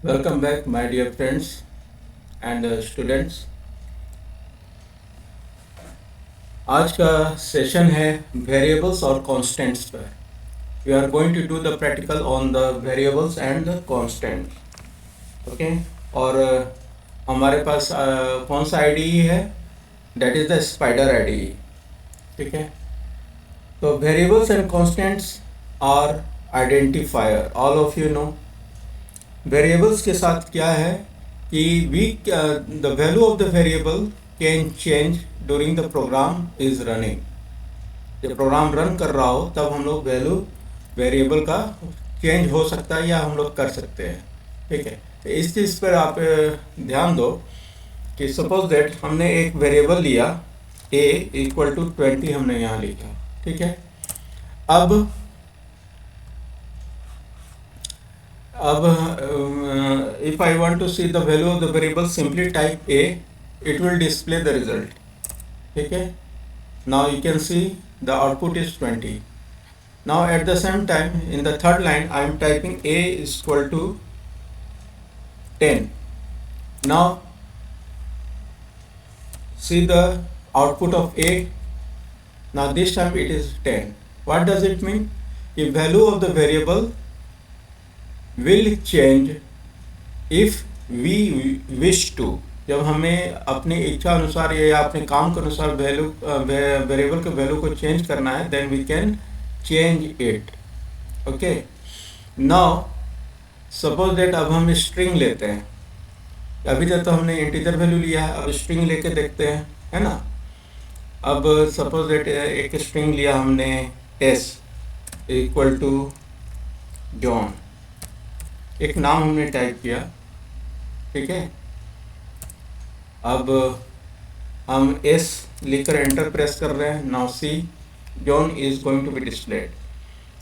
Welcome back, my dear friends and students. आज का session है वेरिएबल्स और कॉन्स्टेंट्स पर. We are going to do the practical on the variables and the constants. Okay. और हमारे पास कौन सा आईडीई है? That is the Spyder IDE. ठीक है. तो variables and constants are identifier. All of you know variables के साथ क्या है कि the value of the variable can change during the program is running. जब प्रोग्राम रन कर रहा हो तब हम लोग वैल्यू वेरिएबल का चेंज हो सकता है या हम लोग कर सकते हैं. ठीक है. तो इस चीज़ पर आप ध्यान दो कि सपोज दैट हमने एक वेरिएबल लिया a इक्वल टू 20 हमने यहाँ लिखा. ठीक है. अब if I want to see the value of the variable, simply type a, it will display the result. ठीक है. Now you can see the output is 20. Now at the same time in the third line I am typing a is equal to 10. Now see the output of a. Now this time it is 10. What does it mean? The value of the variable will change if we wish to. जब हमें अपनी इच्छा अनुसार या अपने काम के अनुसार वेरिएबल के वैल्यू को चेंज करना है, then we can change it. Okay. Now suppose that अब हम स्ट्रिंग लेते हैं. अभी तक तो हमने इंटीजर वैल्यू लिया है, अब स्ट्रिंग लेके देखते हैं, है ना. अब सपोज दैट एक स्ट्रिंग लिया हमने s इक्वल टू जॉन. एक नाम हमने टाइप किया. ठीक है. अब हम s लिखकर एंटर प्रेस कर रहे हैं. Now see John is going to be displayed.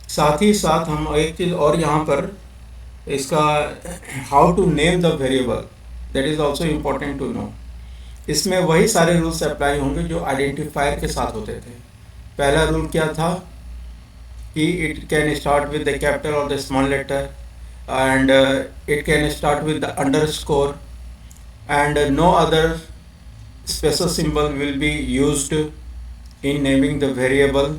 साथ ही साथ हम एक चीज़ और यहाँ पर इसका how to name the variable, that is also important to know. इसमें वही सारे रूल्स अप्लाई होंगे जो आइडेंटिफायर के साथ होते थे. पहला रूल क्या था कि it can start with the capital और the small letter, and it can start with the underscore, and no other special symbol will be used in naming the variable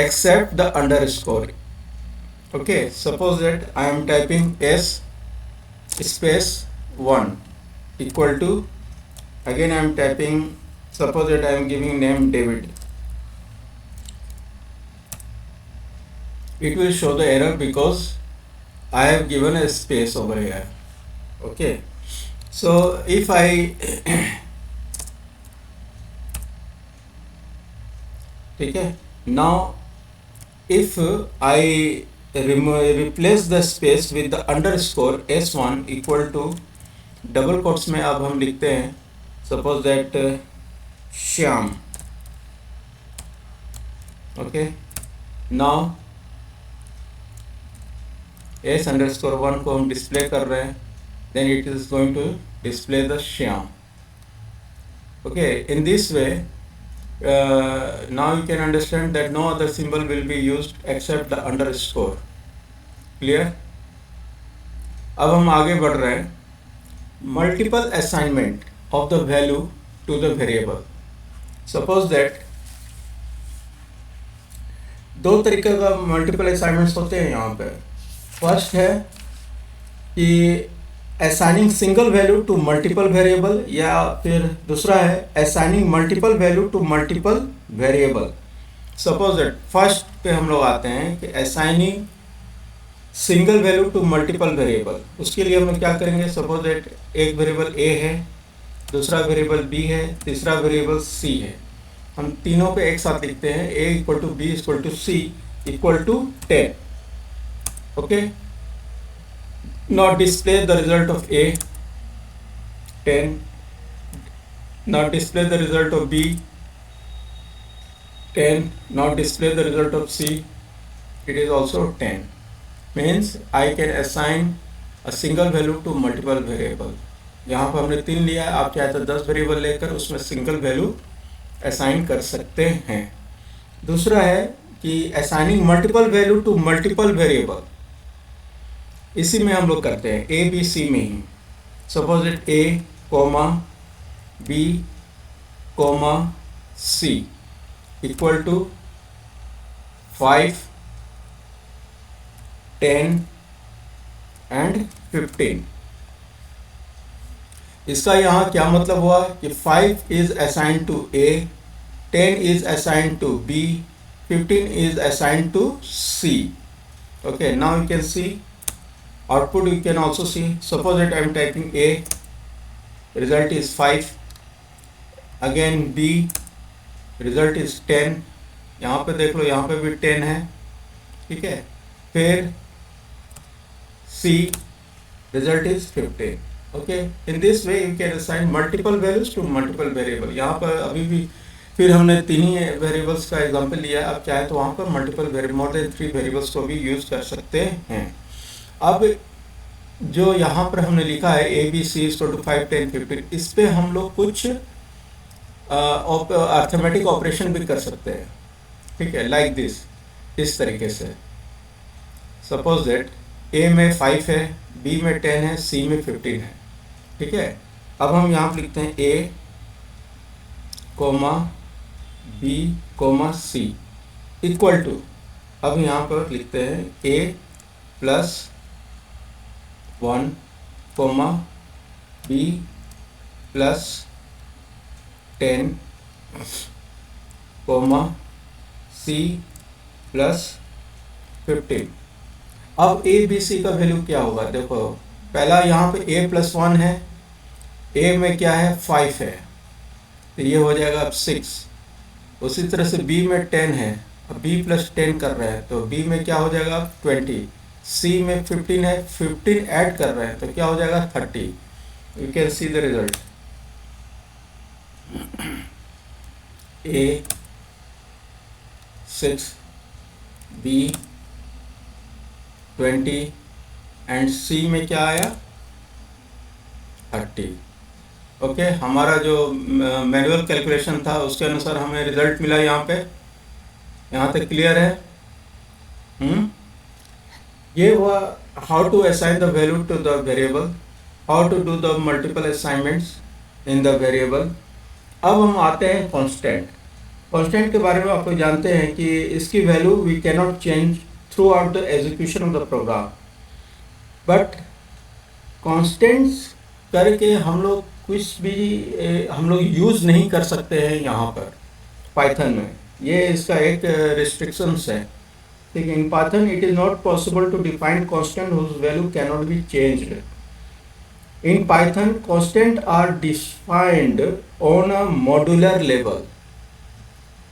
except the underscore. Okay, suppose that I am typing s space 1 equal to, again I am typing, suppose that I am giving name David. It will show the error because I have given a space over here. Okay. So if I ठीक है. Now if I replace the space with the underscore s1 equal to double quotes में अब हम लिखते हैं suppose that Shyam. Okay. Now s underscore 1 को हम display कर रहे हैं, then it is going to display the Shyam. Okay. In this way now you can understand that no other symbol will be used except the underscore. Clear. अब हम आगे बढ़ रहे हैं. Multiple assignment of the value to the variable. Suppose that दो तरीके का multiple assignments होते हैं यहाँ पे. फर्स्ट है कि assigning single value to multiple variable, या फिर दूसरा है assigning multiple value to multiple variable. Suppose that first पे हम लोग आते हैं कि assigning single value to multiple variable. उसके लिए हम क्या करेंगे? सपोज दैट एक वेरिएबल a है, दूसरा वेरिएबल b है, तीसरा वेरिएबल c है. हम तीनों पे एक साथ लिखते हैं a equal to b equal to c equal to 10. Okay. Now display the result of a 10. Now display the result of b 10. Now display the result of c. It is also 10. Means I can assign a single value to multiple variable. यहाँ पर हमने 3 लिया है, आप चाहे तो 10 variable लेकर उसमें सिंगल वैल्यू असाइन कर सकते हैं. दूसरा है कि assigning multiple value to multiple variable. इसी में हम लोग करते हैं, ए बी सी में ही। Suppose it A comma B comma C equal to 5, 10 and 15। इसका यहाँ क्या मतलब हुआ कि 5 is assigned to A, 10 is assigned to B, 15 is assigned to C. Okay, now you can see output. You can also see, suppose that I am typing A, result is 5, again B, result is 10, यहाँ पे देख लो, यहाँ पे भी 10 है, ठीक है, फिर C, result is 15. Okay, in this way you can assign multiple values to multiple variable. यहाँ पर अभी भी फिर हमने 3 ही वेरिएबल्स का एग्जांपल लिया, अब चाहे तो वहाँ पर multiple variable, more than 3 variables को भी यूज़ कर सकते हैं। अब जो यहाँ पर हमने लिखा है A B C is to 5, 10, 15, इस पे हम लोग कुछ अर्थमेटिक ऑपरेशन भी कर सकते हैं, ठीक है, लाइक दिस, इस तरीके से। सपोज दैट ए में 5 है, बी में 10 है, सी में 15 है, ठीक है। अब हम यहाँ पर लिखते हैं A comma B comma C equal to, अब यहाँ पर लिखते हैं A plus 1 comma B plus 10 comma C plus 15। अब ए बी सी का वैल्यू क्या होगा, देखो पहला यहाँ पे ए प्लस 1 है, ए में क्या है 5 है, तो ये हो जाएगा अब 6। उसी तरह से बी में 10 है, अब बी प्लस 10 कर रहे हैं तो बी में क्या हो जाएगा 20, सी में 15 है, 15 ऐड कर रहे हैं तो क्या हो जाएगा 30। You can see the result, A 6, B 20 and C में क्या आया 30। ओके, हमारा जो मैनुअल कैलकुलेशन था उसके अनुसार हमें रिजल्ट मिला यहाँ पे। यहाँ तक क्लियर है? ये हुआ how to assign the value to the variable, how to do the multiple assignments in the variable. अब हम आते हैं कांस्टेंट। कांस्टेंट के बारे में आप लोग जानते हैं कि इसकी value we can not change throughout the execution of the program, but constants करके हम लोग कुछ भी हम लोग यूज़ नहीं कर सकते हैं यहाँ पर पाइथन में। ये इसका एक रिस्ट्रिक्शंस है, ठीक है। In Python it is not possible to define constant whose value can not be changed. In Python constant are defined on a modular level.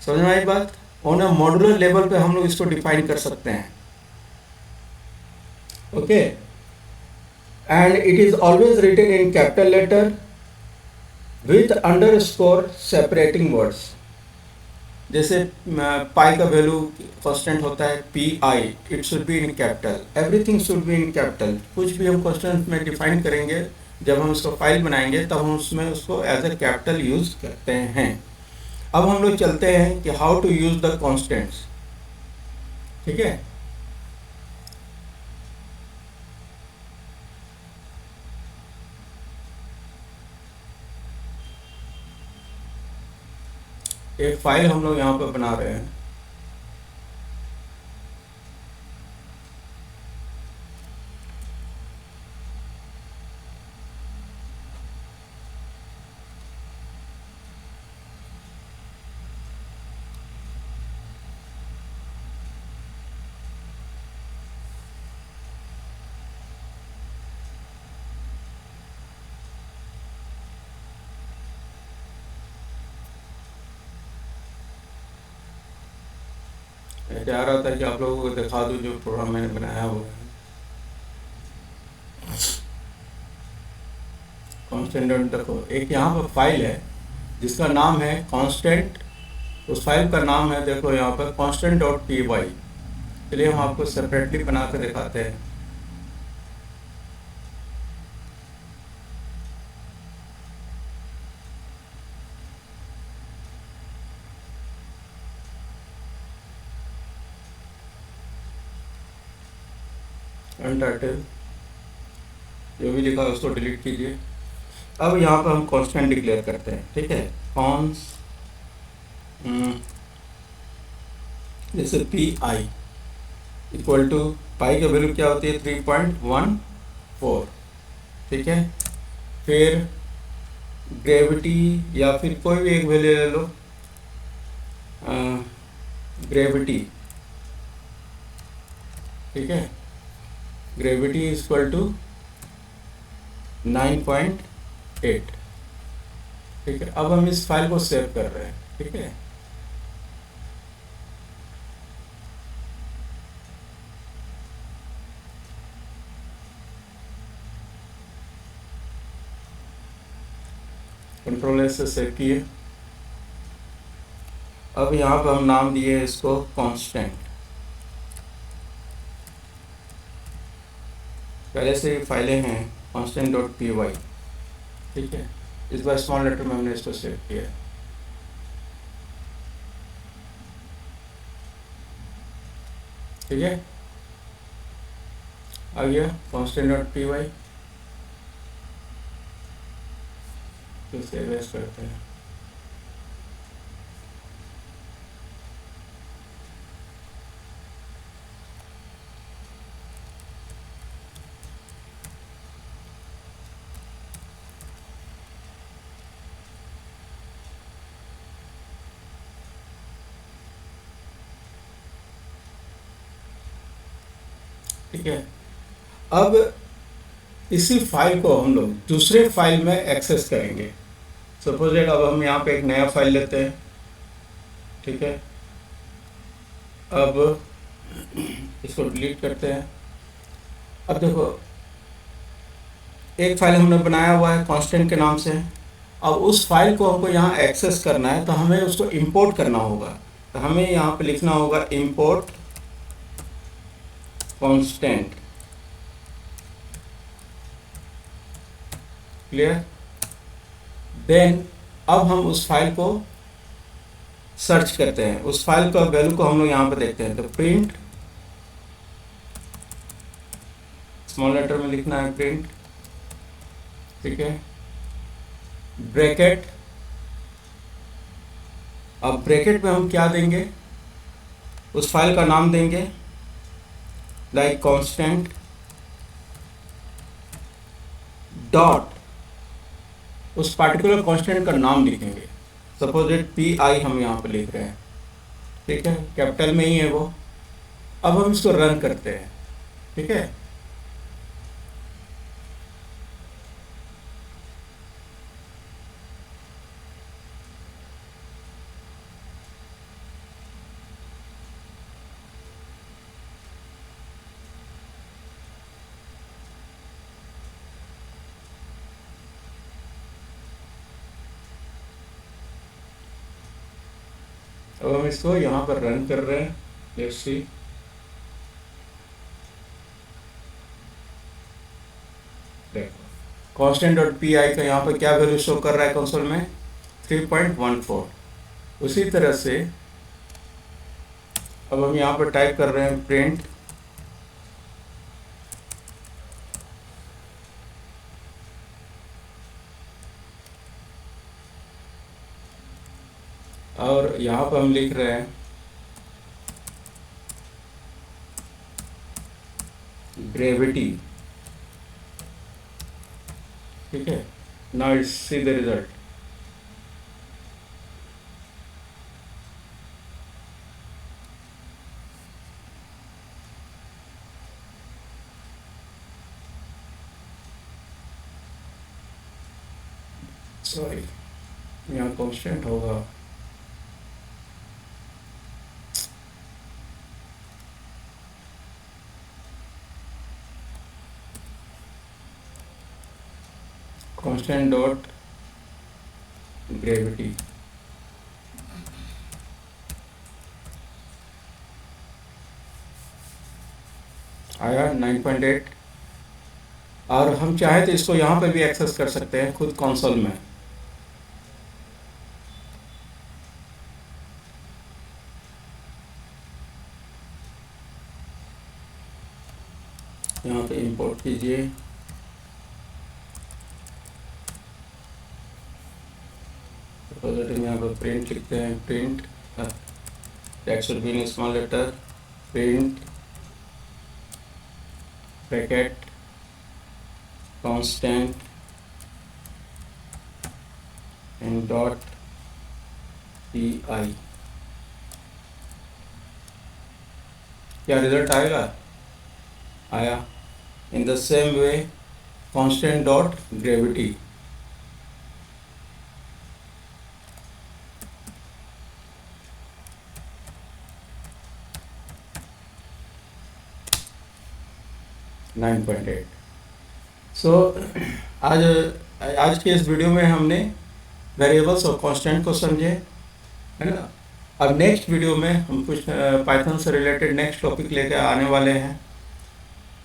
समझ में आई बात? ऑन अ मॉड्यूलर लेवल पे हम लोग इसको डिफाइन कर सकते हैं, okay. And it is always written in capital letter with underscore separating words. जैसे पाई का वैल्यू कांस्टेंट होता है P I, it should be in capital, everything should be in capital. कुछ भी हम कांस्टेंट में डिफाइन करेंगे, जब हम उसको फाइल बनाएंगे तब हम उसमें उसको एज ए कैपिटल यूज करते हैं। अब हम लोग चलते हैं कि how to use the constants, ठीक है। एक फाइल हम लोग यहाँ पर बना रहे हैं, चाह रहा था कि आप लोगों को दिखा दूं जो प्रोग्राम मैंने बनाया हुआ है। कांस्टेंट देखो, एक यहाँ पर फाइल है जिसका नाम है कांस्टेंट, उस फाइल का नाम है देखो यहाँ पर constant.py। चलिए हम आपको सेपरेटली बना कर दिखाते हैं। अनटाइटल जो भी लिखा है उसको डिलीट कीजिए। अब यहाँ पर हम कांस्टेंट डिक्लेयर करते हैं, ठीक है। कॉन्स जैसे पी आई इक्वल टू पाई की वैल्यू क्या होती है 3.14, ठीक है। फिर ग्रेविटी या फिर कोई भी एक वैल्यू ले लो, ग्रेविटी, ठीक है। ग्रेविटी इज इक्वल टू 9.8, ठीक है। अब हम इस फाइल को सेव कर रहे हैं, ठीक है। कंट्रोल एस से सेव किए। अब यहाँ पर हम नाम दिए इसको कांस्टेंट। पहले से ही फाइलें हैं constant.py, ठीक है। इस बार स्मॉल लेटर में हमने इसको सेव किया है, ठीक है। आ गया constant.py, तो सेव एज करते हैं। ठीक है। अब इसी फाइल को हम लोग दूसरे फाइल में एक्सेस करेंगे। सपोज दैट अब हम यहाँ पे एक नया फाइल लेते हैं, ठीक है। अब इसको डिलीट करते हैं। अब देखो, एक फाइल हमने बनाया हुआ है कांस्टेंट के नाम से। अब उस फाइल को हमको यहाँ एक्सेस करना है, तो हमें उसको इंपोर्ट करना होगा। तो हमें यहाँ पे लिखना होगा इंपोर्ट कांस्टेंट, क्लियर। देन अब हम उस फाइल को सर्च करते हैं, उस फाइल का वैल्यू को हम लोग यहाँ पे देखते हैं। तो प्रिंट, स्मॉल लेटर में लिखना है प्रिंट, ठीक है। ब्रैकेट, अब ब्रैकेट में हम क्या देंगे, उस फाइल का नाम देंगे, लाइक कांस्टेंट डॉट उस पार्टिकुलर कांस्टेंट का नाम लिखेंगे। सपोज इट पी आई हम यहाँ पे लिख रहे हैं, ठीक है, कैपिटल में ही है वो। अब हम इसको रन करते हैं, ठीक है। अब हम इसको यहाँ पर रन कर रहे हैं, लेट्स सी। देखो कांस्टेंट डॉट पी आई का यहाँ पर क्या वैल्यू शो कर रहा है कंसोल में, 3.14। उसी तरह से अब हम यहाँ पर टाइप कर रहे हैं प्रिंट और यहाँ पर हम लिख रहे हैं ग्रेविटी, ठीक है। Now see the result. Sorry, यहाँ कांस्टेंट होगा, कांस्टेंट डॉट ग्रेविटी। आया 9.8। और हम चाहे तो इसको यहाँ पे भी एक्सेस कर सकते हैं खुद कंसोल में। यहाँ पे इंपोर्ट कीजिए सपोज हम यहाँ पर प्रिंट लिखते हैं, print that should be in small letter, print bracket constant and dot P I. क्या रिजल्ट आएगा? आया। In the same way constant dot gravity, nine 9.8। So आज के इस वीडियो में हमने वेरिएबल्स और कांस्टेंट को समझे, है ना। अब नेक्स्ट वीडियो में हम कुछ पाइथन से रिलेटेड नेक्स्ट टॉपिक लेकर आने वाले हैं,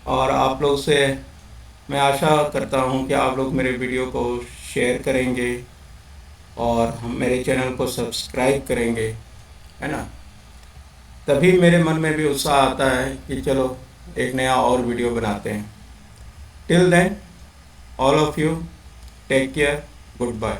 और आप लोग से मैं आशा करता हूं कि आप लोग मेरे वीडियो को शेयर करेंगे और हम मेरे चैनल को सब्सक्राइब करेंगे, है ना। तभी मेरे मन में भी उत्साह आता है कि चलो एक नया और वीडियो बनाते हैं। Till then, all of you take care, good bye.